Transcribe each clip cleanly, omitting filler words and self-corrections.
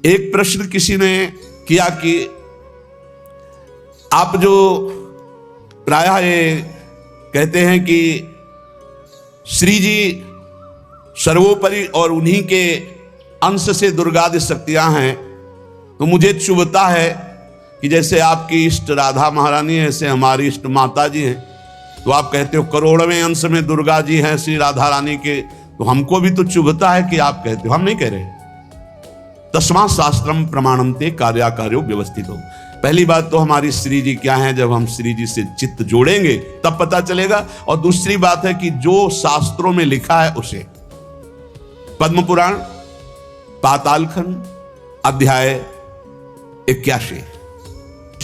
एक प्रश्न किसी ने किया कि आप जो प्रायः ये कहते हैं कि श्री जी सर्वोपरि और उन्हीं के अंश से दुर्गादि शक्तियां हैं, तो मुझे चुभता है कि जैसे आपकी इष्ट राधा महारानी है, ऐसे हमारी इष्ट माता जी हैं, तो आप कहते हो करोड़वें अंश में दुर्गा जी हैं श्री राधा रानी के, तो हमको भी तो चुभता है कि आप कहते हो, हम नहीं कह रहे। तस्मात् शास्त्रम प्रमाणन्ते कार्याकार्यो व्यवस्थितो। पहली बात तो हमारी श्री जी क्या है, जब हम श्री जी से चित्त जोड़ेंगे तब पता चलेगा। और दूसरी बात है कि जो शास्त्रों में लिखा है उसे, पद्म पुराण पातालखंड अध्याय 81,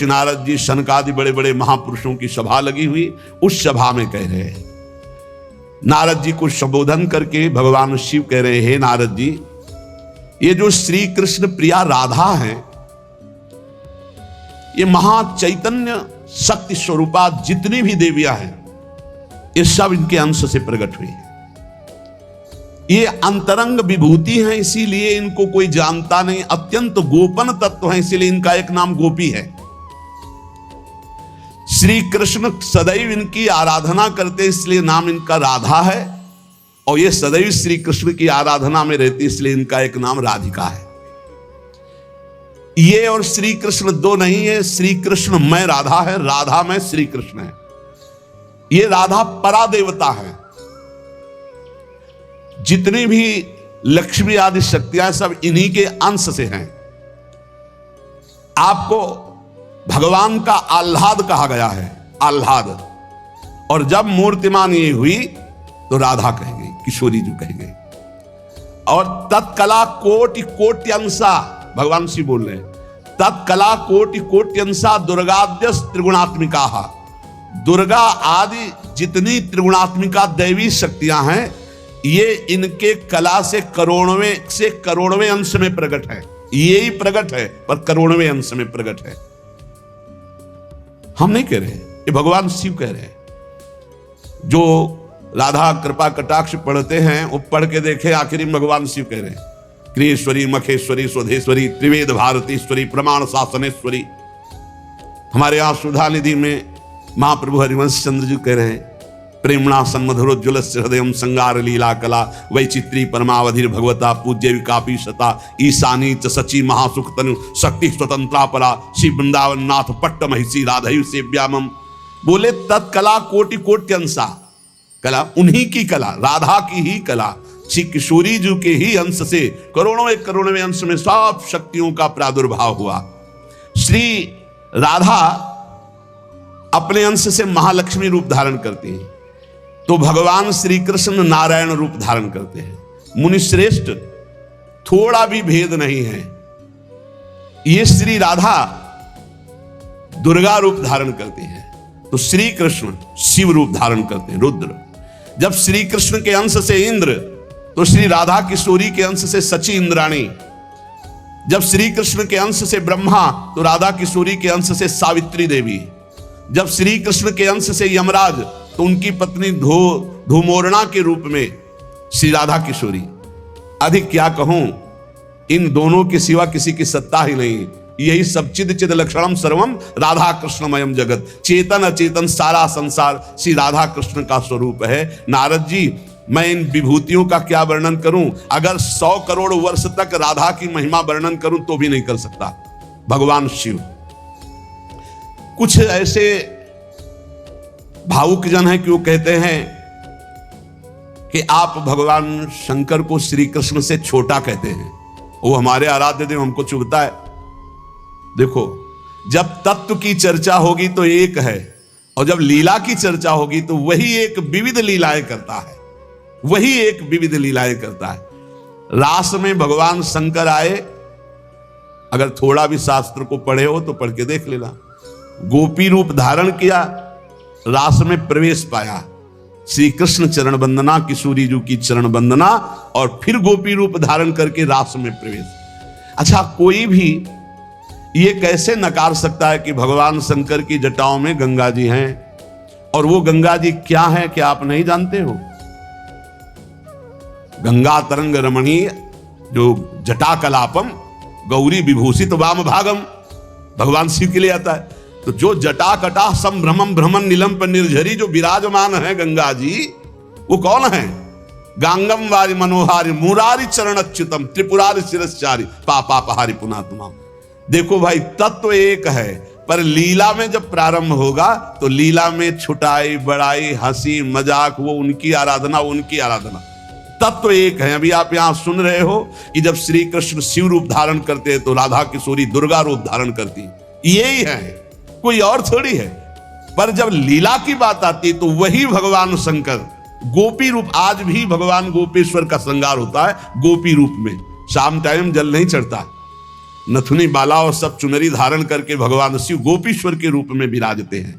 नारद जी शनकादि बड़े बड़े महापुरुषों की सभा लगी हुई, उस सभा में कह रहे हैं, नारद जी को संबोधन करके भगवान शिव कह रहे हैं, नारद जी ये जो श्री कृष्ण प्रिया राधा है, ये महाचैतन्य शक्ति स्वरूपा जितनी भी देवियां हैं, ये सब इनके अंश से प्रकट हुई है। ये अंतरंग विभूति हैं, इसीलिए इनको कोई जानता नहीं, अत्यंत गोपन तत्व है, इसीलिए इनका एक नाम गोपी है। श्री कृष्ण सदैव इनकी आराधना करते, इसलिए नाम इनका राधा है, और ये सदैव श्री कृष्ण की आराधना में रहती, इसलिए इनका एक नाम राधिका है। ये और श्री कृष्ण दो नहीं है, श्री कृष्ण में राधा है, राधा में श्री कृष्ण है। ये राधा परादेवता है। जितनी भी लक्ष्मी आदि शक्तियां सब इन्हीं के अंश से हैं। आपको भगवान का आह्लाद कहा गया है, आह्लाद, और जब मूर्तिमान ये हुई तो राधा कह गई, किशोरी जी कह गई। और तत्कला कोटि कोटि अंशा, भगवान शिव बोल रहे हैं, तत्कला कोटि कोटि अंशा दुर्गाद्य त्रिगुणात्मिका। दुर्गा आदि जितनी त्रिगुणात्मिका दैवी शक्तियां हैं, ये इनके कला से करोड़वें अंश में प्रकट है। ये ही प्रकट है, पर करोड़वें अंश में प्रकट है। हम नहीं कह रहे, ये भगवान शिव कह रहे हैं। जो राधा कृपा कटाक्ष पढ़ते हैं, वो पढ़ के देखे, आखिरी में भगवान शिव कह रहे हैं, क्रियेश्वरी मखेश्वरी स्वधेश्वरी त्रिवेद भारतीश्वरी प्रमाण शासनेश्वरी। हमारे यहां सुधा निधि में महाप्रभु हरिवंश चंद्र जी कह रहे हैं, प्रेमणा सन्मधुरोज्ज्वल हृदय संगार लीला कला वैचित्री परमावधि भगवता पूज्य विकापी शता ईशानी च सची महासुख तनु शक्ति स्वतंत्रा परा श्री वृंदावन नाथ पट्ट महिषी राधयु सेव्यामम। बोले तत्कला कोटि कोटि अंशा, कला उन्हीं की कला, राधा की ही कला, श्री किशोरी जी के ही अंश से करोड़ों अंश में सब शक्तियों का प्रादुर्भाव हुआ। श्री राधा अपने अंश से महालक्ष्मी रूप धारण करती हैं, तो भगवान श्री कृष्ण नारायण रूप धारण करते हैं। मुनिश्रेष्ठ थोड़ा भी भेद नहीं है। ये श्री राधा दुर्गा रूप धारण करती है, तो श्री कृष्ण शिव रूप धारण करते हैं, रुद्र। जब श्री कृष्ण के अंश से इंद्र, तो श्री राधा किशोरी के अंश से सची इंद्राणी। जब श्री कृष्ण के अंश से ब्रह्मा, तो राधा किशोरी के अंश से सावित्री देवी। जब श्री कृष्ण के अंश से यमराज, तो उनकी पत्नी धूमोरणा के रूप में श्री राधा किशोरी। अधिक क्या कहूं, इन दोनों के सिवा किसी की सत्ता ही नहीं। यही सब चिद चिद लक्षणम सर्वम राधा कृष्णमयम जगत, चेतन अचेतन सारा संसार श्री राधा कृष्ण का स्वरूप है। नारद जी, मैं इन विभूतियों का क्या वर्णन करूं? अगर 100 करोड़ वर्ष तक राधा की महिमा वर्णन करूं तो भी नहीं कर सकता। भगवान शिव कुछ ऐसे भावुक जन है कि वो कहते हैं कि आप भगवान शंकर को श्री कृष्ण से छोटा कहते हैं, वो हमारे आराध्य देव, हमको चुभता है। देखो, जब तत्व की चर्चा होगी तो एक है, और जब लीला की चर्चा होगी तो वही एक विविध लीलाएं करता है, वही एक विविध लीलाएं करता है। रास में भगवान शंकर आए, अगर थोड़ा भी शास्त्र को पढ़े हो तो पढ़ के देख लेना। गोपी रूप धारण किया, रास में प्रवेश पाया, श्री कृष्ण चरण वंदना, किशोरी जी की चरण वंदना, और फिर गोपी रूप धारण करके रास में प्रवेश। अच्छा, कोई भी ये कैसे नकार सकता है कि भगवान शंकर की जटाओं में गंगा जी हैं, और वो गंगा जी क्या है, क्या आप नहीं जानते हो? गंगा तरंग रमणीय जो जटा कलापम गौरी विभूषित वाम भागम, भगवान शिव के लिए आता है। तो जो जटा कटा संभ्रमम भ्रमण नीलम पर निर्झरी जो विराजमान है गंगा जी, वो कौन है? गांगम वारि मनोहारी मुरारी चरण अच्युतम त्रिपुरारी शिरस्चारी पापापहारी पुनात्मा। देखो भाई, तत्व एक है, पर लीला में जब प्रारंभ होगा तो लीला में छुटाई बड़ाई हंसी मजाक वो उनकी आराधना, उनकी आराधना। तत्व एक है। अभी आप यहां सुन रहे हो कि जब श्री कृष्ण शिव रूप धारण करते हैं तो राधा किशोरी दुर्गा रूप धारण करती, यही है, कोई और थोड़ी है। पर जब लीला की बात आती तो वही भगवान शंकर गोपी रूप, आज भी भगवान गोपेश्वर का श्रृंगार होता है गोपी रूप में। शाम टाइम जल नहीं चढ़ता, नथुनी बाला और सब चुनरी धारण करके भगवान शिव गोपीश्वर के रूप में विराजते हैं।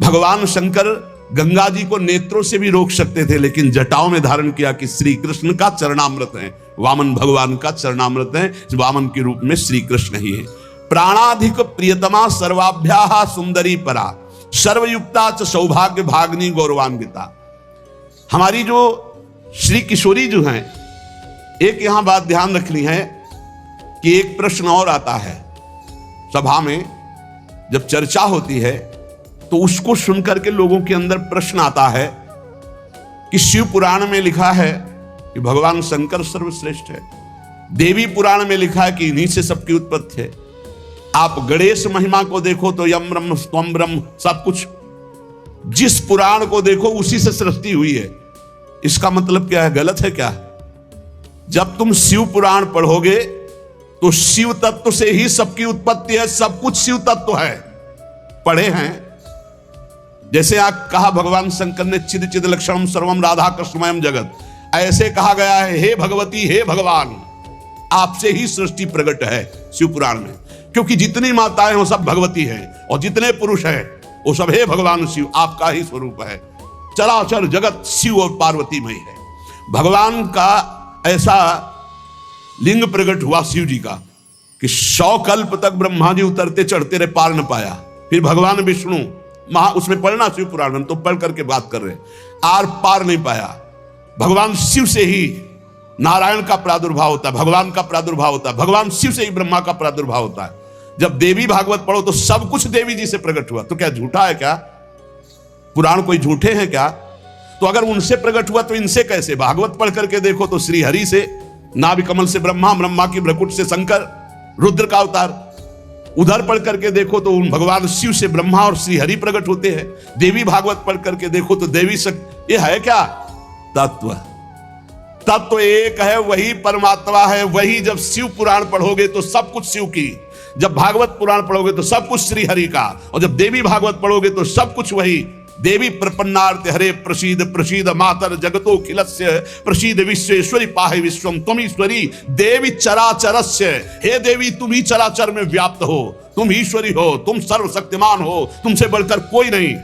भगवान शंकर गंगा जी को नेत्रों से भी रोक सकते थे, लेकिन जटाओं में धारण किया कि श्री कृष्ण का चरणामृत है, वामन भगवान का चरणामृत है, वामन के रूप में श्री कृष्ण ही है। प्राणाधिक प्रियतमा सर्वाभ्याः सुंदरी परा सर्वयुक्ता च सौभाग्य भागनी गौरवान्विता। हमारी जो श्री किशोरी जो हैं, एक यहां बात ध्यान रखनी है कि एक प्रश्न और आता है सभा में, जब चर्चा होती है तो उसको सुनकर के लोगों के अंदर प्रश्न आता है कि शिव पुराण में लिखा है कि भगवान शंकर सर्वश्रेष्ठ है, देवी पुराण में लिखा है कि इन्हीं से सबकी उत्पत्ति है, आप गणेश महिमा को देखो तो यम ब्रह्म स्वम ब्रह्म, सब कुछ जिस पुराण को देखो उसी से सृष्टि हुई है। इसका मतलब क्या है? गलत है क्या? जब तुम शिव पुराण पढ़ोगे तो शिव तत्व से ही सबकी उत्पत्ति है, सब कुछ शिव तत्व है। पढ़े हैं, जैसे आप कहा भगवान शंकर ने चिद चिद लक्षणम सर्वम राधा कृष्णमयम जगत, ऐसे कहा गया है हे भगवती हे भगवान, आपसे ही सृष्टि प्रकट है शिव पुराण में, क्योंकि जितनी माताएं वो सब भगवती हैं और जितने पुरुष हैं वो सब हे भगवान शिव आपका ही स्वरूप है। चराचर जगत शिव और पार्वती में है। भगवान का ऐसा लिंग प्रकट हुआ शिव जी का कि 100 कल्प तक ब्रह्मा जी उतरते चढ़ते रहे, पार न पाया। फिर भगवान विष्णु उसमें पढ़ना शिव पुराण में, तो पढ़ करके बात कर रहे, आर पार नहीं पाया। भगवान शिव से ही नारायण का प्रादुर्भाव होता है, भगवान का प्रादुर्भाव होता है, भगवान शिव से ही ब्रह्मा का प्रादुर्भाव होता है। जब देवी भागवत पढ़ो तो सब कुछ देवी जी से प्रकट हुआ। तो क्या झूठा है क्या? पुराण कोई झूठे हैं क्या? तो अगर उनसे प्रकट हुआ तो इनसे कैसे? भागवत पढ़ करके देखो तो श्री हरि से नाभि कमल से ब्रह्मा, ब्रह्मा की भ्रकुट से शंकर, रुद्र का अवतार। उधर पढ़ करके देखो तो उन भगवान शिव से ब्रह्मा और श्री हरि प्रकट होते हैं। देवी भागवत पढ़ करके देखो तो देवी शक्ति। ये है क्या? तत्व। तत्व एक है, वही परमात्मा है। वही जब शिव पुराण पढ़ोगे तो सब कुछ शिव की, जब भागवत पुराण पढ़ोगे तो सब कुछ श्री हरि का, और जब देवी भागवत पढ़ोगे तो सब कुछ वही। देवी प्रपन्नार्थ हरे प्रसीद प्रसीद मातर जगतो खिलस्य प्रसीद विश्वेश्वरी पाहे विश्वम त्वमीश्वरी देवी चराचरस्य। हे देवी, तुम ही चराचर में व्याप्त हो, तुम ईश्वरी हो, तुम सर्वशक्तिमान हो, तुमसे बढ़कर कोई नहीं।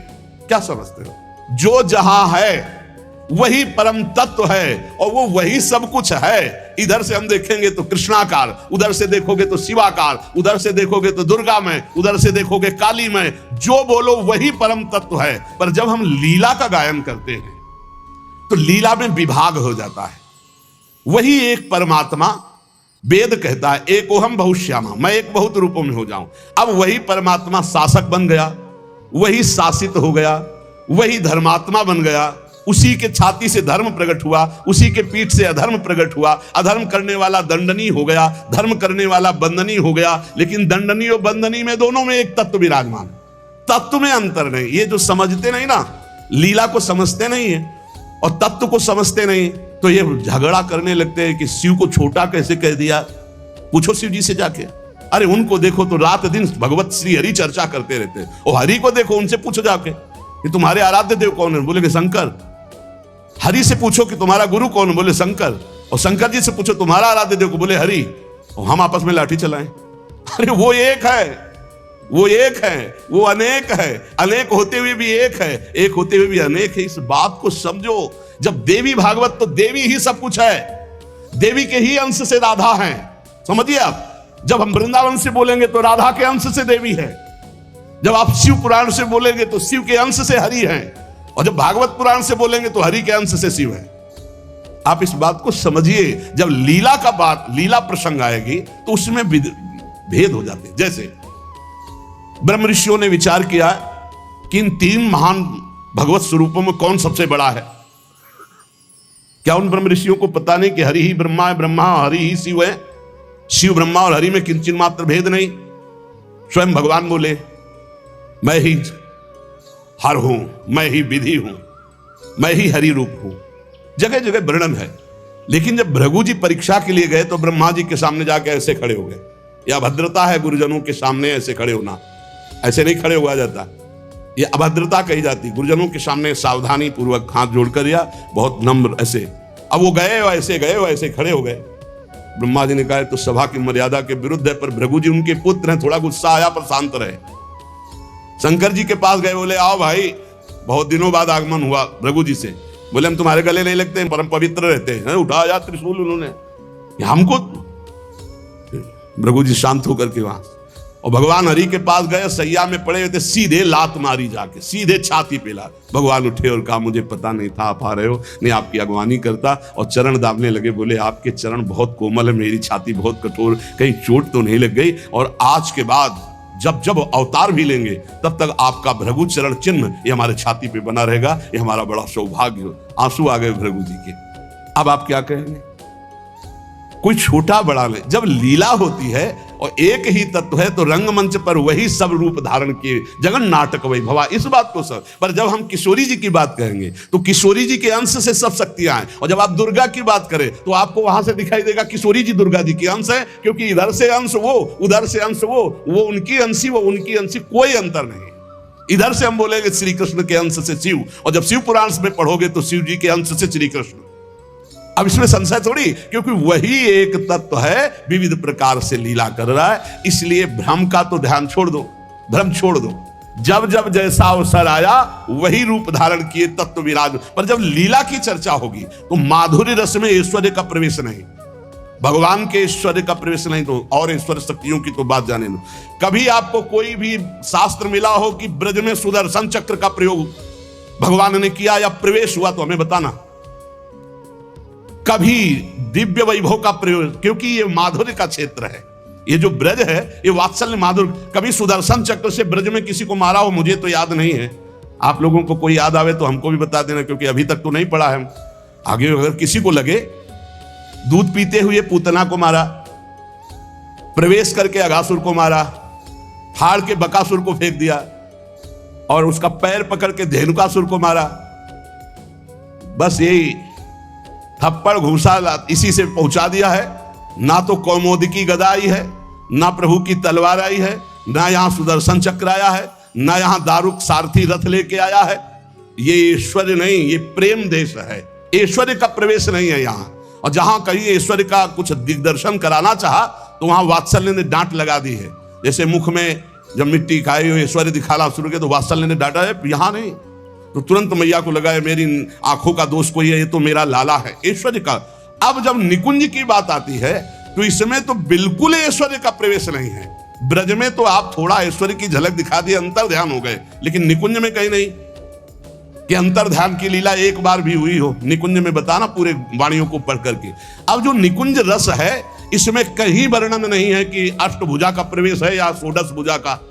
क्या समझते हो? जो जहां है वही परम तत्व है और वो वही सब कुछ है। इधर से हम देखेंगे तो कृष्णाकार, उधर से देखोगे तो शिवाकार, उधर से देखोगे तो दुर्गा में, उधर से देखोगे काली में। जो बोलो वही परम तत्व है। पर जब हम लीला का गायन करते हैं तो लीला में विभाग हो जाता है। वही एक परमात्मा, वेद कहता है एकोहम बहुश्यामा, मैं एक बहुत रूपों में हो जाऊं। अब वही परमात्मा शासक बन गया, वही शासित हो गया, वही धर्मात्मा बन गया। उसी के छाती से धर्म प्रकट हुआ, उसी के पीठ से अधर्म प्रकट हुआ। अधर्म करने वाला दंडनीय हो गया, धर्म करने वाला बंदनीय हो गया। लेकिन दंडनीय और बंदनीय में दोनों में एक तत्व विराजमान, तत्व में अंतर नहीं। ये जो समझते नहीं ना, लीला को समझते नहीं है और तत्व को समझते नहीं, तो ये झगड़ा करने लगते हैं कि शिव को छोटा कैसे कह दिया। पूछो शिव जी से जाके, अरे उनको देखो तो रात दिन भगवत श्री हरि चर्चा करते रहते हैं, और हरि को देखो, उनसे पूछो जाके कि तुम्हारे आराध्य देव कौन है, बोले शंकर। हरि से पूछो कि तुम्हारा गुरु कौन, बोले शंकर। और शंकर जी से पूछो तुम्हारा आराध्य देव को, बोले हरि। और हम आपस में लाठी चलाएं। अरे वो एक है, वो एक है, वो अनेक है। अनेक होते हुए भी एक है, एक होते हुए भी अनेक है। इस बात को समझो। जब देवी भागवत, तो देवी ही सब कुछ है, देवी के ही अंश से राधा है। समझिए आप, जब हम वृंदावन से बोलेंगे तो राधा के अंश से देवी है। जब आप शिव पुराण से बोलेंगे तो शिव के अंश से हरि है, और जब भागवत पुराण से बोलेंगे तो हरि के अंश से शिव है। आप इस बात को समझिए, जब लीला का बात, लीला प्रसंग आएगी तो उसमें भेद हो जाते हैं। जैसे ब्रह्म ऋषियों ने विचार किया कि इन तीन महान भगवत स्वरूपों में कौन सबसे बड़ा है। क्या उन ब्रह्म ऋषियों को पता नहीं कि हरि ही ब्रह्मा है, ब्रह्मा हरि ही शिव है, शिव ब्रह्मा और हरि में किंचित मात्र भेद नहीं। स्वयं भगवान बोले मैं ही हर हूं, मैं ही विधि हूं, मैं ही हरि रूप हूं। जगह जगह वर्णन है। लेकिन जब भृगु जी परीक्षा के लिए गए तो ब्रह्मा जी के सामने जाके ऐसे खड़े हो गए। यह अभद्रता है गुरुजनों के सामने ऐसे खड़े होना, ऐसे नहीं खड़े हुआ जाता, यह अभद्रता कही जाती। गुरुजनों के सामने सावधानी पूर्वक हाथ जोड़कर या बहुत नम्र ऐसे। अब वो गए वैसे खड़े हो गए। ब्रह्मा जी ने कहा तो सभा की मर्यादा के विरुद्ध है, पर भृगु जी उनके पुत्र हैं, थोड़ा गुस्सा आया पर शांत रहे। शंकर जी के पास गए, बोले आओ भाई, बहुत दिनों बाद आगमन हुआ भृगु जी से। बोले हम तुम्हारे गले नहीं लगते, परम पवित्र रहते हैं। उठाया त्रिशूल उन्होंने हमको। भृगु जी शांत होकर के वहां और भगवान हरि के पास गए, सैया में पड़े हुए थे, सीधे लात मारी जाके, सीधे छाती पे लात। भगवान उठे और कहा मुझे पता नहीं था आप आ रहे हो, नहीं आपकी अगवानी करता, और चरण दाबने लगे। बोले आपके चरण बहुत कोमल है, मेरी छाती बहुत कठोर, कहीं चोट तो नहीं लग गई। और आज के बाद जब जब अवतार भी लेंगे तब तक आपका भृगु चरण चिन्ह ये हमारे छाती पे बना रहेगा, ये हमारा बड़ा सौभाग्य। आंसू आ गए भृगु जी के। अब आप क्या कहेंगे? कोई छोटा बड़ा नहीं। जब लीला होती है और एक ही तत्व है तो रंगमंच पर वही सब रूप धारण किए, जगन नाटक वही भवा, इस बात को सब। पर जब हम किशोरी जी की बात कहेंगे तो किशोरी जी के अंश से सब शक्तियां हैं, और जब आप दुर्गा की बात करें तो आपको वहां से दिखाई देगा किशोरी जी दुर्गा जी के अंश है, क्योंकि इधर से अंश वो, उधर से अंश वो उनकी अंशी, वो उनकी अंशी, कोई अंतर नहीं। इधर से हम बोलेंगे श्री कृष्ण के अंश से शिव, और जब शिव पुराण में पढ़ोगे तो शिव जी के अंश से श्री कृष्ण। अब इसमें संशय थोड़ी, क्योंकि वही एक तत्व है, विविध प्रकार से लीला कर रहा है। इसलिए भ्रम का तो ध्यान छोड़ दो, भ्रम छोड़ दो। जब जब जैसा अवसर आया वही रूप धारण किए तत्व विराज। पर जब लीला की चर्चा होगी तो माधुर्य रस में ऐश्वर्य का प्रवेश नहीं, भगवान के ऐश्वर्य का प्रवेश नहीं, तो और ऐश्वर्य शक्तियों की तो बात जाने दो। कभी आपको कोई भी शास्त्र मिला हो कि ब्रज में सुदर्शन चक्र का प्रयोग भगवान ने किया या प्रवेश हुआ, तो हमें बताना। कभी दिव्य वैभव का प्रयोग, क्योंकि ये माधुर्य का क्षेत्र है, ये जो ब्रज है ये वात्सल्य माधुर्य। कभी सुदर्शन चक्र से ब्रज में किसी को मारा हो, मुझे तो याद नहीं है। आप लोगों को कोई याद आवे तो हमको भी बता देना, क्योंकि अभी तक तो नहीं पढ़ा है। आगे अगर किसी को लगे, दूध पीते हुए पूतना को मारा, प्रवेश करके अगासुर को मारा, फाड़ के बकासुर को फेंक दिया, और उसका पैर पकड़ के धेनुकासुर को मारा। बस यही थप्पड़ घूसा इसी से पहुंचा दिया है। ना तो कौमोदकी गदा आई है, ना प्रभु की तलवार आई है, ना यहां सुदर्शन चक्र आया है, ना यहां दारुक सारथी रथ लेके आया है। ये ऐश्वर्य नहीं, ये प्रेम देश है, ऐश्वर्य का प्रवेश नहीं है यहां। और जहां कहीं ऐश्वर्य का कुछ दिग्दर्शन कराना चाहा तो वहां वात्सल्य ने डांट लगा दी है। जैसे मुख में जब मिट्टी खाई हो ऐश्वर्य दिखाना शुरू किया तो वात्सल्य ने डांटा है, यहां नहीं। तो तुरंत मैया को लगा मेरी आंखों का दोष कोई है, ये तो मेरा लाला है, ऐश्वर्य का। अब जब निकुंज की बात आती है तो इसमें तो बिल्कुल ऐश्वर्य का प्रवेश नहीं है। ब्रज में तो आप थोड़ा ऐश्वर्य की झलक दिखा दी, अंतर ध्यान हो गए, लेकिन निकुंज में कहीं नहीं कि अंतर ध्यान की लीला एक बार भी हुई हो। निकुंज में बताना पूरे वाणियों को पढ़ करके। अब जो निकुंज रस है इसमें कहीं वर्णन नहीं है कि अष्टभुजा का प्रवेश है या षोडश भुजा का।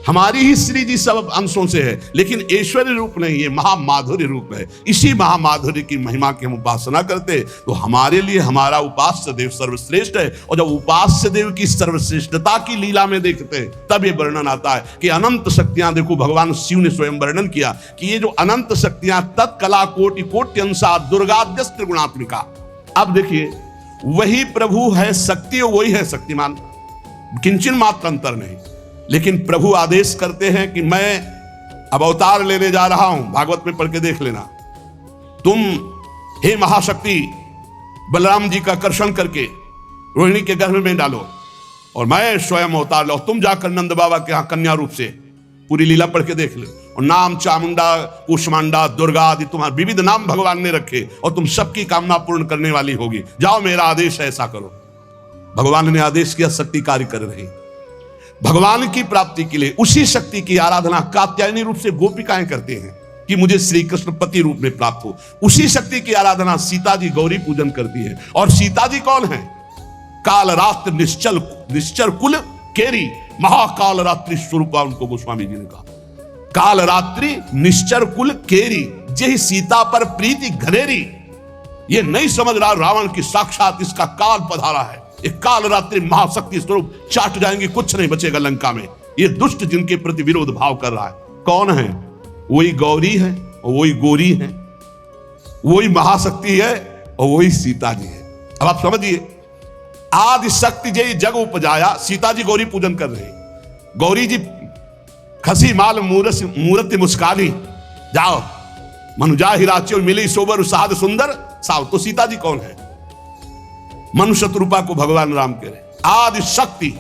हमारी ही श्री जी सब अंशों से है, लेकिन ऐश्वर्य रूप नहीं, ये महामाधुर्य रूप है। इसी महामाधुर्य की महिमा की हम उपासना करते तो हमारे लिए हमारा उपास्य देव सर्वश्रेष्ठ है। और जब उपास्य देव की सर्वश्रेष्ठता की लीला में देखते हैं तब ये वर्णन आता है कि अनंत शक्तियां, देखो भगवान शिव ने स्वयं वर्णन किया कि ये जो अनंत शक्तियां तत्कला कोटि कोट्यंसा दुर्गाद्यस त्रिगुणात्मिका। अब देखिए वही प्रभु है शक्ति, वही है शक्तिमान, किंचन मात्र अंतर नहीं। लेकिन प्रभु आदेश करते हैं कि मैं अब अवतार लेने जा रहा हूं, भागवत में पढ़ के देख लेना। तुम हे महाशक्ति बलराम जी का आकर्षण करके रोहिणी के गर्भ में डालो और मैं स्वयं अवतार लो। तुम जाकर नंद बाबा के यहां कन्या रूप से पूरी लीला पढ़ के देख लो। और नाम चामुंडा, कुष्मांडा, दुर्गा आदि तुम्हारे विविध नाम भगवान ने रखे और तुम सबकी कामना पूर्ण करने वाली होगी। जाओ मेरा आदेश है, ऐसा करो। भगवान ने आदेश किया, शक्ति कार्य कर रही। भगवान की प्राप्ति के लिए उसी शक्ति की आराधना कात्यायनी रूप से गोपिकाएं करते हैं। कि मुझे श्री कृष्ण पति रूप में प्राप्त हो। उसी शक्ति की आराधना सीता जी गौरी पूजन करती है। और सीता जी कौन है? काल रात्रि निश्चर कुल केरी, महाकाल रात्रि स्वरूपा उनको गोस्वामी जी ने कहा। काल रात्रि निश्चर कुल केरी, यही सीता पर प्रीति घनेरी। ये नहीं समझ रहा रावण की साक्षात इसका काल पधारा है। एक काल रात्रि महाशक्ति स्वरूप चाट जाएंगे, कुछ नहीं बचेगा लंका में। ये दुष्ट जिनके प्रति विरोध भाव कर रहा है कौन है? वही गौरी है और वही गोरी है, वही महाशक्ति है और वही सीता जी है। अब आप समझिए, आदि शक्ति जय जग उपजाया, सीता जी गौरी पूजन कर रहे हैं। गौरी जी खसी माल मूर्ति मुस्कानी, जाओ मनुजा हिराची मिली सोबर साध सुंदर साव। तो सीता जी कौन है? मनुष्य रूपा को भगवान राम कह रहे। आदि शक्ति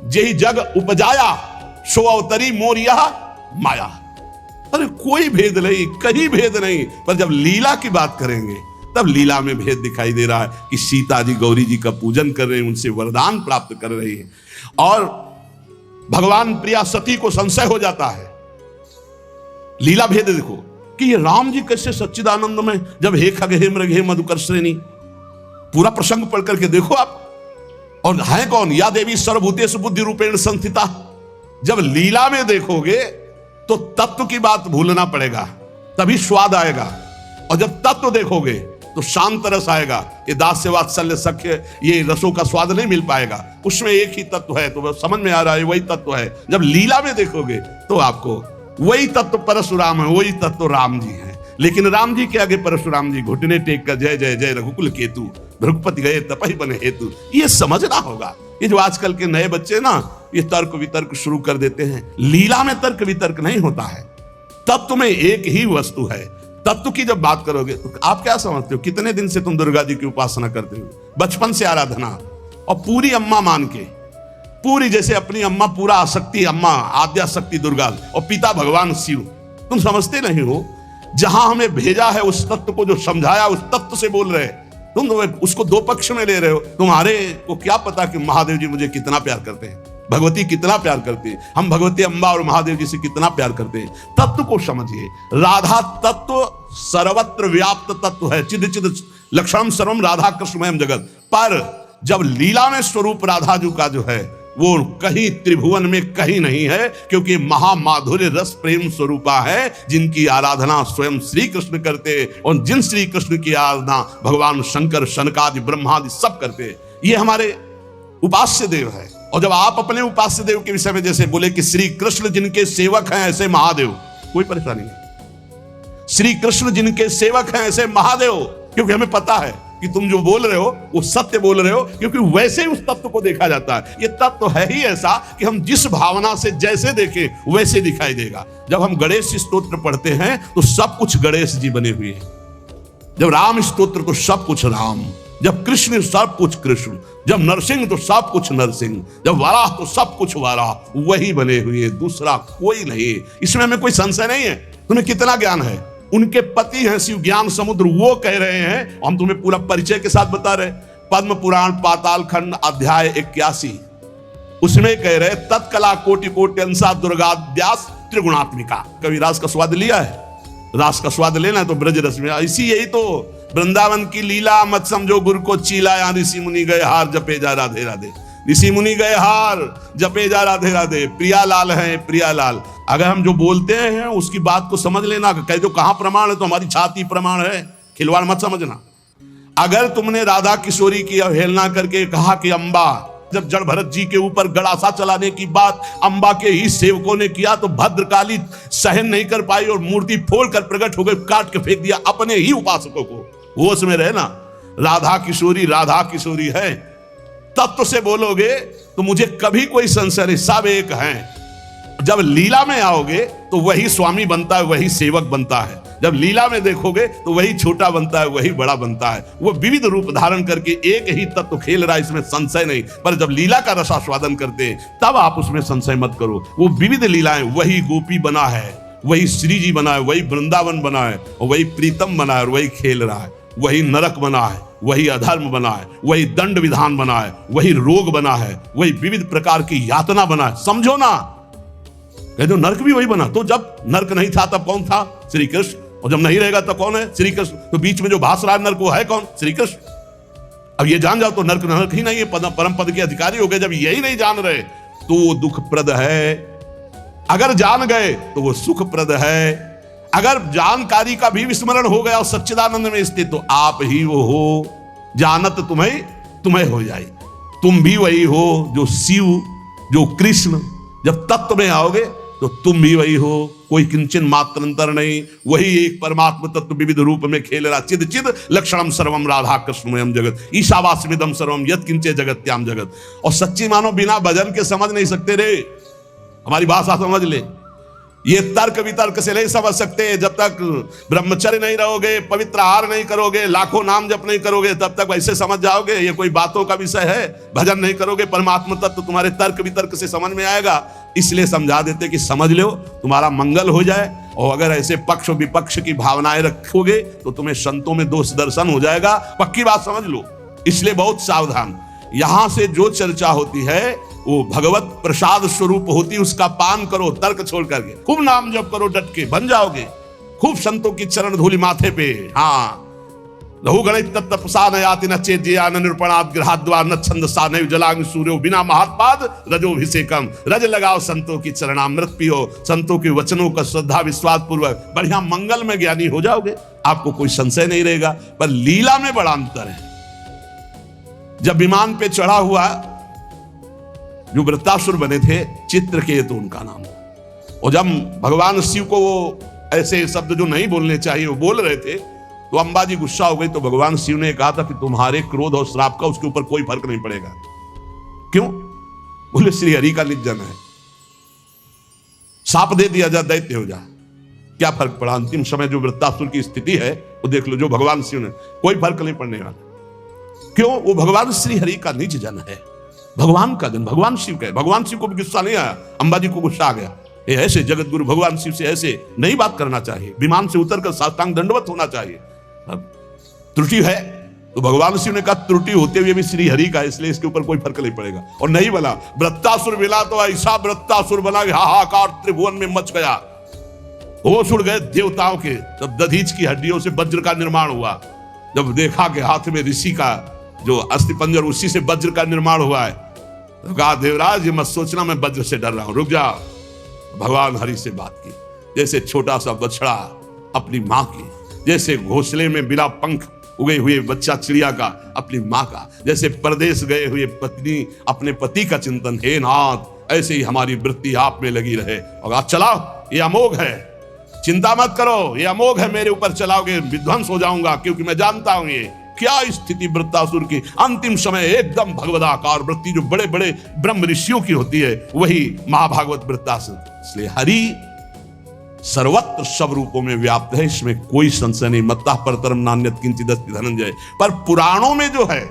जय जग उपजाया, सो अवतरी मोरिया माया। अरे कोई भेद नहीं, कहीं भेद नहीं। पर जब लीला की बात करेंगे तब लीला में भेद दिखाई दे रहा है कि सीता जी गौरी जी का पूजन कर रहे हैं, उनसे वरदान प्राप्त कर रही हैं। और भगवान प्रिया सती को संशय हो जाता है। लीला भेद देखो कि ये राम जी कैसे सच्चिदानंद में, जब हे खग हे मृग हे मधुकर श्रेणी, पूरा प्रसंग पढ़ करके देखो आप। और है कौन? या देवी सर्वभूतेषु बुद्धि रूपेण संस्थिता। जब लीला में देखोगे तो तत्व की बात भूलना पड़ेगा, तभी स्वाद आएगा। और जब तत्व देखोगे तो शांत रस आएगा। ये दास्य वात्सल्य सख्य, ये रसों का स्वाद नहीं मिल पाएगा। उसमें एक ही तत्व है, तो समझ में आ रहा है वही तत्व है। जब लीला में देखोगे तो आपको वही तत्व परशुराम है, वही तत्व राम जी है। लेकिन राम जी के आगे परशुराम जी घुटने टेक कर जय जय जय रघुकुल केतु, भृगुपति गए तपहि बने हेतु। ये समझना होगा। ये जो आजकल के नए बच्चे ना, ये तर्क वितर्क शुरू कर देते हैं। लीला में तर्क वितर्क नहीं होता है, तत्व में एक ही वस्तु है। तत्व की जब बात करोगे तो आप क्या समझते हो? कितने दिन से तुम दुर्गा जी की उपासना करते हो? बचपन से आराधना, और पूरी अम्मा मान के, पूरी जैसे अपनी अम्मा, पूरा आसक्ति अम्मा, आद्या शक्ति दुर्गा, और पिता भगवान शिव। तुम समझते नहीं हो, जहां हमें भेजा है उस तत्व को, जो समझाया उस तत्व से बोल रहे। तुम उसको दो पक्ष में ले रहे हो। तुम्हारे को क्या पता कि महादेव जी मुझे कितना प्यार करते हैं, भगवती कितना प्यार करती है, हम भगवती अम्बा और महादेव जी से कितना प्यार करते हैं। तत्व को समझिए। राधा तत्व सर्वत्र व्याप्त तत्व है। चिद चिद लक्षणम सर्वम राधा कृष्णमयम जगत। पर जब लीला में स्वरूप राधा जी का जो है वो कहीं त्रिभुवन में कहीं नहीं है, क्योंकि महामाधुर्य रस प्रेम स्वरूपा है, जिनकी आराधना स्वयं श्री कृष्ण करते, और जिन श्री कृष्ण की आराधना भगवान शंकर शनकादि ब्रह्मादि सब करते। ये हमारे उपास्य देव है। और जब आप अपने उपास्य देव के विषय में जैसे बोले कि श्री कृष्ण जिनके सेवक हैं ऐसे महादेव, कोई परेशानी नहीं। श्री कृष्ण जिनके सेवक हैं ऐसे महादेव, क्योंकि हमें पता है कि तुम जो बोल रहे हो वो सत्य बोल रहे हो, क्योंकि वैसे उस तत्व को देखा जाता है। ये तत्व है ही ऐसा कि हम जिस भावना से जैसे देखें वैसे दिखाई देगा। जब हम गणेश स्तोत्र पढ़ते हैं तो सब कुछ गणेश जी बने हुए हैं। जब राम स्तोत्र तो सब कुछ राम, जब कृष्ण सब कुछ कृष्ण, जब नरसिंह तो सब कुछ नरसिंह, जब वाराह तो सब कुछ वाराह, वही बने हुए, दूसरा कोई नहीं। इसमें हमें कोई संशय नहीं है। तुम्हें कितना ज्ञान है? उनके पति हैं शिव ज्ञान समुद्र, वो कह रहे हैं। हम तुम्हें पूरा परिचय के साथ बता रहे। पद्म पुराण पाताल खंड अध्याय 81, उसमें कह रहे तत्कला कोटि कोटि अंसा दुर्गाद्यास त्रिगुणात्मिका। कभी रास का स्वाद लिया है? रास का स्वाद लेना है तो ब्रज रस में। इसी यही तो वृंदावन की लीला, मत समझो गुरु को चीला, यहाँ ऋषि मुनि गए हार जपे जा राधे राधे। ऋषि मुनि गए हार जपे जा राधे राधे। प्रियालाल हैं प्रियालाल। अगर हम जो बोलते हैं उसकी बात को समझ लेना। कह दो कहां प्रमाण है, तो हमारी छाती प्रमाण है। खिलवाड़ मत समझना। अगर तुमने राधा किशोरी की अवहेलना करके कहा कि अम्बा, जब जड़ भरत जी के ऊपर गड़ासा चलाने की बात अम्बा के ही सेवकों ने किया तो भद्रकाली सहन नहीं कर पाई और मूर्ति फोड़कर प्रकट हो गई, काट के फेंक दिया अपने ही उपासकों को। होश में रहना, राधा किशोरी है। तत्व से बोलोगे तो मुझे कभी कोई संशय नहीं, सब एक हैं। जब लीला में आओगे तो वही स्वामी बनता है, वही सेवक बनता है। जब लीला में देखोगे तो वही छोटा बनता है, वही बड़ा बनता है। वो विविध रूप धारण करके एक ही तत्व खेल रहा है, इसमें संशय नहीं। पर जब लीला का रसास्वादन करते हैं तब आप उसमें संशय मत करो। वो विविध लीलाएं, वही गोपी बना है, वही श्री जी बना है, वही वृंदावन बना है, और वही प्रीतम बना है और वही खेल रहा है। वही नरक बना है, वही अधर्म बना है, वही दंड विधान बना है, वही रोग बना है, वही विविध प्रकार की यातना बना है। समझो ना, ये जो नर्क भी वही बना, तो जब नर्क नहीं था तब कौन था? श्री कृष्ण। और जब नहीं रहेगा तब कौन है? श्री कृष्ण। तो बीच में जो भास रहा है नर्क वो है कौन? श्री कृष्ण। अब ये जान जाओ तो नर्क नर्क ही नहीं है, परम पद के अधिकारी हो गए। जब यही नहीं जान रहे तो वो दुखप्रद है, अगर जान गए तो वो सुखप्रद है। अगर जानकारी का भी विस्मरण हो गया और सच्चिदानंद में स्थित तो आप ही वो हो, जानत तुम्हें हो जाए। तुम भी वही हो जो शिव, जो कृष्ण। जब तत्व में आओगे तो तुम भी वही हो, कोई किंचन मात्र अंतर नहीं। वही एक परमात्मा तत्व विविध रूप में खेल रहा। चिद चिद लक्षणम सर्वम राधा कृष्णमयम जगत ईशावास्यमिदं सर्वम यत् किंचे जगत्याम जगत। और सच्ची मानो बिना भजन के समझ नहीं सकते रे, हमारी भाषा समझ ले। ये तर्क वितर्क से नहीं समझ सकते। जब तक ब्रह्मचर्य नहीं रहोगे, पवित्र आहार नहीं करोगे, लाखों नाम जप नहीं करोगे, तब तक वैसे समझ जाओगे ये कोई बातों का विषय है। भजन नहीं करोगे, परमात्मा तत्व तुम्हारे तर्क वितर्क से समझ में आएगा। इसलिए समझा देते कि समझ लो, तुम्हारा मंगल हो जाए। और अगर ऐसे पक्ष विपक्ष की भावनाएं रखोगे तो तुम्हें संतों में दोष दर्शन हो जाएगा। पक्की बात समझ लो। इसलिए बहुत सावधान। यहां से जो चर्चा होती है वो भगवत प्रसाद स्वरूप होती, उसका पान करो तर्क छोड़ करके। खूब नाम जप करो, डट के बन जाओगे। खूब संतों की चरण धूलि माथे पे। हाँ, लहु गणित तत्प्रसाद याति न चेज्या न निरूपणात् गृहाद्वा न छंदसा न जलांग सूर्यो बिना महात्पाद रजोभिषेकम। रज लगाओ, संतों की चरणामृत पियो, संतों के वचनों का श्रद्धा विश्वास पूर्वक बढ़िया मंगल में ज्ञानी हो जाओगे। आपको कोई संशय नहीं रहेगा। पर लीला में बड़ा अंतर है। जब विमान पे चढ़ा हुआ जो वृत्तासुर बने थे, चित्रकेतु उनका नाम, और जब भगवान शिव को वो ऐसे शब्द जो नहीं बोलने चाहिए वो बोल रहे थे तो अंबा जी गुस्सा हो गई। तो भगवान शिव ने कहा था कि तुम्हारे क्रोध और श्राप का उसके ऊपर कोई फर्क नहीं पड़ेगा। क्यों? बोले श्री हरि का निजन है, साप दे दिया जा, दैत्य हो जा, क्या फर्क पड़ा? अंतिम समय जो वृत्तासुर की स्थिति है वो देख लो, जो भगवान शिव ने, कोई फर्क नहीं पड़ने वाला। क्यों? वो भगवान श्री हरि का निज जन है, भगवान का जन, भगवान शिव का है। भगवान शिव को भी गुस्सा नहीं आया, अंबा जी को गुस्सा आ गया। ये ऐसे जगत गुरु भगवान शिव से ऐसे नहीं बात करना चाहिए, विमान से उतरकर साष्टांग दंडवत होना चाहिए। त्रुटि है तो भगवान शिव ने कहा त्रुटि होते हुए भी श्री हरि का, इसलिए इसके ऊपर कोई फर्क नहीं पड़ेगा। और नहीं बना वृत्तासुर मिला तो ऐसा वृत्तासुर बना कि हाहाकार त्रिभुवन में मच गया। होश उड़ गए देवताओं के। तब दधीच की हड्डियों से वज्र का निर्माण हुआ। जब देखा कि हाथ में ऋषि का जो अस्थि पंजर, उसी से वज्र का निर्माण हुआ है, तो कहा देवराज ये मत सोचना मैं वज्र से डर रहा हूं, रुक जा। भगवान हरि से बात की। जैसे छोटा सा बछड़ा अपनी माँ की, जैसे घोंसले में बिना पंख उगे हुए बच्चा चिड़िया का अपनी माँ का, जैसे परदेश गए हुए पत्नी अपने पति का चिंतन, हे नाथ ऐसे ही हमारी वृत्ति आप में लगी रहे। और आप चलाओ, ये अमोघ है, चिंता मत करो, ये अमोघ है, मेरे ऊपर चलाओगे विध्वंस हो जाऊंगा, क्योंकि मैं जानता हूं ये क्या स्थिति वृत्तासुर की। अंतिम समय एकदम भगवदाकार वृत्ति जो बड़े बड़े ब्रह्म ऋषियों की होती है, वही महाभागवत वृत्तासुर। इसलिए हरि सर्वत्र सब रूपों में व्याप्त है, इसमें कोई संशय नहीं। मत्तः परतरम नान्यत् किंचिदस्ति धनंजय। पर पुराणों में जो है,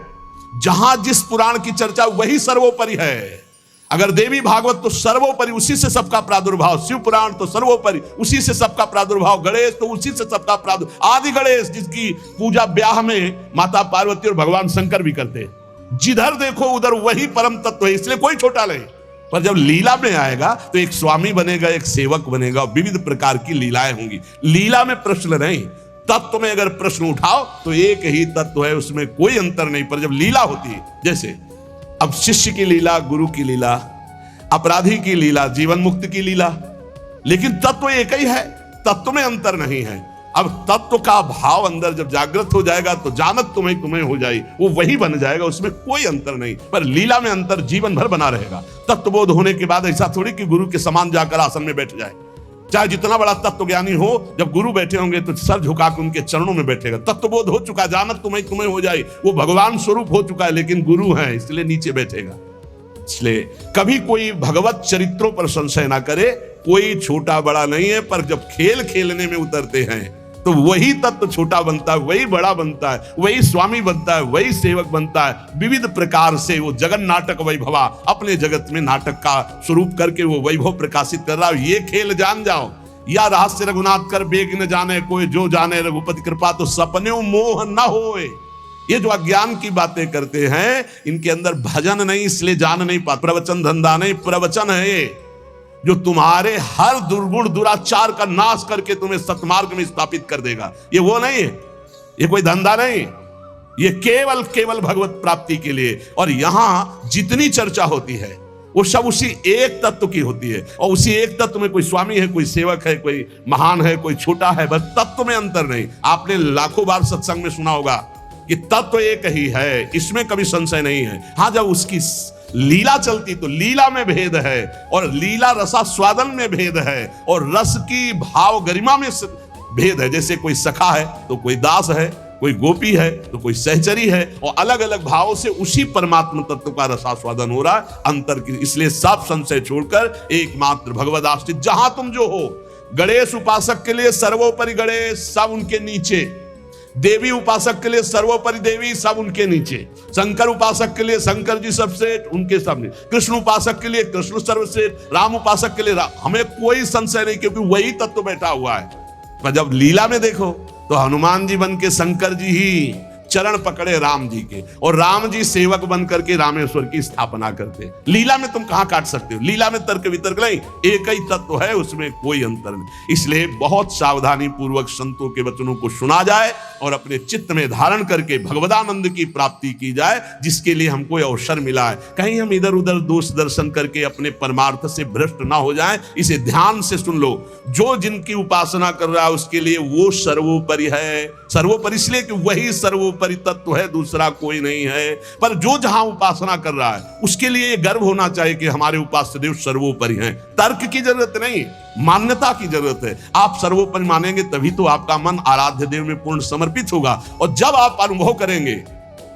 जहां जिस पुराण की चर्चा वही सर्वोपरि है। अगर देवी भागवत तो सर्वोपरि, उसी से सबका प्रादुर्भाव। शिव पुराण तो सर्वोपरि, उसी से सबका प्रादुर्भाव। गणेश तो उसी से सबका प्रादुर्भाव। आदि गणेश जिसकी पूजा ब्याह में माता पार्वती और भगवान शंकर भी करते हैं। जिधर देखो उधर वही परम तत्व है, इसलिए कोई छोटा नहीं। पर जब लीला में आएगा तो एक स्वामी बनेगा, एक सेवक बनेगा, विविध प्रकार की लीलाएं होंगी। लीला में प्रश्न नहीं, तत्व में अगर प्रश्न उठाओ तो एक ही तत्व है, उसमें कोई अंतर नहीं। पर जब लीला होती है, जैसे अब शिष्य की लीला, गुरु की लीला, अपराधी की लीला, जीवन मुक्त की लीला, लेकिन तत्व एक ही है, तत्व में अंतर नहीं है। अब तत्व का भाव अंदर जब जागृत हो जाएगा तो जानत तुम्हें हो जाए, वो वही बन जाएगा, उसमें कोई अंतर नहीं। पर लीला में अंतर जीवन भर बना रहेगा। तत्वबोध होने के बाद ऐसा थोड़ी कि गुरु के समान जाकर आसन में बैठ जाए। चाहे जितना बड़ा तत्व ज्ञानी हो, जब गुरु बैठे होंगे तो सर झुका के उनके चरणों में बैठेगा। तत्वबोध हो चुका, जानत तुम्हें हो जाए, वो भगवान स्वरूप हो चुका है, लेकिन गुरु है इसलिए नीचे बैठेगा। इसलिए कभी कोई भगवत चरित्रों पर संशय ना करे। कोई छोटा बड़ा नहीं है, पर जब खेल खेलने में उतरते हैं तो वही तत्व छोटा बनता है, वही बड़ा बनता है, वही स्वामी बनता है, वही सेवक बनता है। विविध प्रकार से वो जगन नाटक वैभवा, अपने जगत में नाटक का स्वरूप करके वो वैभव प्रकाशित कर रहा है। ये खेल जान जाओ। या रहस्य रघुनाथ कर बेग न जाने कोई, जो जाने रघुपति कृपा तो सपने मोह न होए। ये जो अज्ञान की बातें करते हैं, इनके अंदर भजन नहीं, इसलिए जान नहीं पाते। प्रवचन धंधा नहीं, प्रवचन है ये। जो तुम्हारे हर दुर्गुण दुराचार का नाश करके तुम्हें सतमार्ग में स्थापित कर देगा। ये वो नहीं है, ये कोई धंधा नहीं, ये केवल केवल भगवत प्राप्ति के लिए। और यहां जितनी चर्चा होती है वो सब उसी एक तत्व की होती है, और उसी एक तत्व में कोई स्वामी है, कोई सेवक है, कोई महान है, कोई छोटा है, बस तत्व में अंतर नहीं। आपने लाखों बार सत्संग में सुना होगा कि तत्व एक ही है, इसमें कभी संशय नहीं है। हाँ, जब उसकी लीला चलती तो लीला में भेद है, और लीला रसास्वादन में भेद है, और रस की भाव गरिमा में भेद है। जैसे कोई सखा है तो कोई दास है, कोई गोपी है तो कोई सहचरी है, और अलग अलग भावों से उसी परमात्मा तत्व का रसास्वादन हो रहा है। अंतर की इसलिए सब संशय छोड़कर एकमात्र भगवद आश्रित, जहां तुम जो हो। गणेश उपासक के लिए सर्वोपरि गणेश, सब उनके नीचे। देवी उपासक के लिए सर्वोपरि देवी, सब उनके नीचे। शंकर उपासक के लिए शंकर जी सबसे उनके सामने। कृष्ण उपासक के लिए कृष्ण सर्वश्रेष्ठ, राम उपासक के लिए राम। हमें कोई संशय नहीं, क्योंकि वही तत्व बैठा हुआ है। पर जब लीला में देखो तो हनुमान जी बन के शंकर जी ही चरण पकड़े राम जी के, और राम जी सेवक बन करके रामेश्वर की स्थापना करते। लीला में तुम कहां काट सकते हो? लीला में तर्क वितर्क नहीं, एक ही तत्व है, उसमें कोई अंतर नहीं। इसलिए बहुत सावधानी पूर्वक संतों के वचनों को सुना जाए और अपने चित्त में धारण करके भगवदानंद की प्राप्ति की जाए, जिसके लिए हमको अवसर मिला है। कहीं हम इधर उधर दोष दर्शन करके अपने परमार्थ से भ्रष्ट ना हो जाए। इसे ध्यान से सुन लो। जो जिनकी उपासना कर रहा है उसके लिए वो सर्वोपरि है। सर्वोपरि इसलिए कि वही सर्वोपरि तत्व है, दूसरा कोई नहीं है। पर जो जहां उपासना कर रहा है उसके लिए गर्व होना चाहिए कि हमारे उपास्य देव सर्वोपरि हैं। तर्क की जरूरत नहीं, मान्यता की जरूरत है। आप सर्वोपरि मानेंगे तभी तो आपका मन आराध्य देव में पूर्ण समर्पित होगा, और जब आप अनुभव करेंगे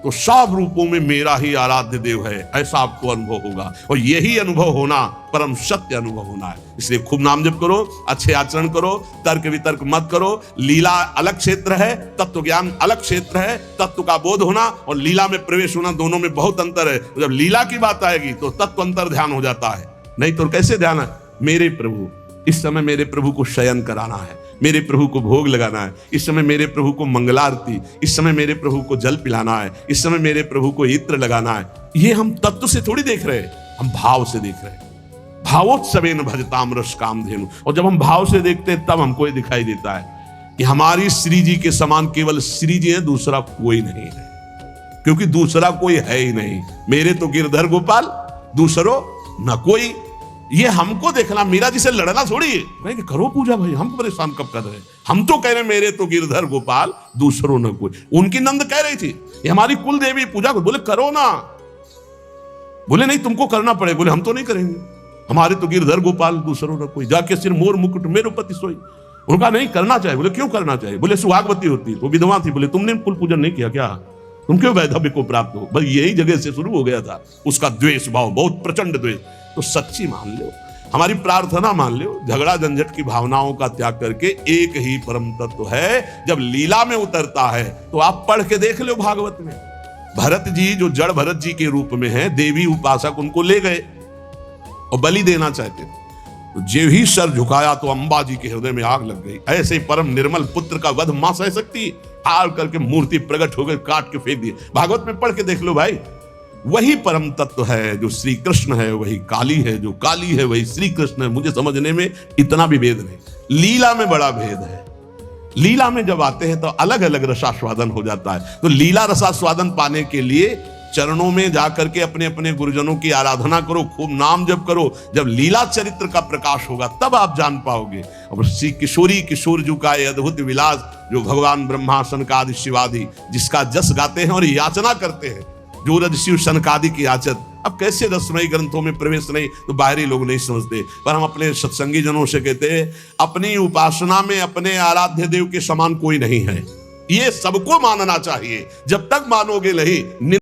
तो सब रूपों में मेरा ही आराध्य देव है, ऐसा आपको अनुभव होगा। और यही अनुभव होना परम सत्य अनुभव होना है। इसलिए खूब नाम जप करो, अच्छे आचरण करो, तर्क वितर्क मत करो। लीला अलग क्षेत्र है, तत्व ज्ञान अलग क्षेत्र है। तत्व का बोध होना और लीला में प्रवेश होना, दोनों में बहुत अंतर है। जब लीला की बात आएगी तो तत्व अंतर ध्यान हो जाता है, नहीं तो कैसे ध्यान है? मेरे प्रभु, इस समय मेरे प्रभु को शयन कराना है, मेरे प्रभु को भोग लगाना है, इस समय मेरे प्रभु को मंगलारती, इस समय मेरे प्रभु को जल पिलाना है, इस समय मेरे प्रभु को इत्र लगाना है। ये हम तत्व से थोड़ी देख रहे हैं, हम भाव से देख रहे हैं। भावोत्सवेन भजताम रस कामधेनु। और जब हम भाव से देखते हैं तब हमको ये दिखाई देता है कि हमारी श्री जी के समान केवल श्री जी है, दूसरा कोई नहीं है। क्योंकि दूसरा कोई है ही नहीं। मेरे तो गिरधर गोपाल, दूसरो न कोई। ये हमको देखना, मीरा जी से लड़ना थोड़ी है। नहीं करो पूजा भाई, हमको परेशान कब कर रहे हैं? हम तो कह रहे मेरे तो गिरधर गोपाल, दूसरो न कोई। उनकी नंद कह रही थी ये हमारी कुल देवी पूजा को, बोले करो ना। बोले नहीं तुमको करना पड़े। बोले हम तो नहीं करेंगे, हमारे तो गिरधर गोपाल, दूसरो न कोई। जाके सिर मोर मुकुट मेरो पति सोई। उनका नहीं करना चाहिए। बोले क्यों करना चाहिए? बोले सुहागवती होती, वो विधवा थी। बोले तुमने कुल पूजन नहीं किया क्या? तुम क्यों वैधव्य को प्राप्त हो? बस यही जगह से शुरू हो गया था उसका द्वेष भाव, बहुत प्रचंड द्वेष। तो सच्ची मान लो, हमारी प्रार्थना मान लो, झगड़ा झंझट की भावनाओं का त्याग करके एक ही परम तत्व है। जब लीला में उतरता है तो आप पढ़ के देख लो भागवत में। भरत जी जो जड़ भरत जी के रूप में है, देवी उपासक उनको ले गए और बलि देना चाहते थे। तो जे ही सर झुकाया तो अंबा जी के हृदय में आग लग गई। ऐसे परम निर्मल पुत्र का वध मां सह सकती? हार करके मूर्ति प्रकट हो गई, काट के फेंक दिए। भागवत में पढ़ के देख लो भाई। वही परम तत्व है जो श्री कृष्ण है, वही काली है, जो काली है वही श्री कृष्ण है। मुझे समझने में इतना भी भेद नहीं, लीला में बड़ा भेद है। लीला में जब आते हैं तो अलग अलग रसास्वादन हो जाता है। तो लीला रसास्वादन पाने के लिए चरणों में जाकर के अपने अपने गुरुजनों की आराधना करो, खूब नाम जप करो। जब लीला चरित्र का प्रकाश होगा तब आप जान पाओगे। और श्री किशोरी किशोर जी का ये अद्भुत विलास, जो भगवान ब्रह्मा सनकादि शिवादि जिसका जस गाते हैं और याचना करते हैं, जो रज शिव सनकादि की याचत। अब कैसे रसमयी ग्रंथों में प्रवेश नहीं तो बाहरी लोग नहीं समझते, पर हम अपने सत्संगी जनों से कहते हैं अपनी उपासना में अपने आराध्य देव के समान कोई नहीं है। ये सबको मानना चाहिए। जब तक मानोगे नहीं,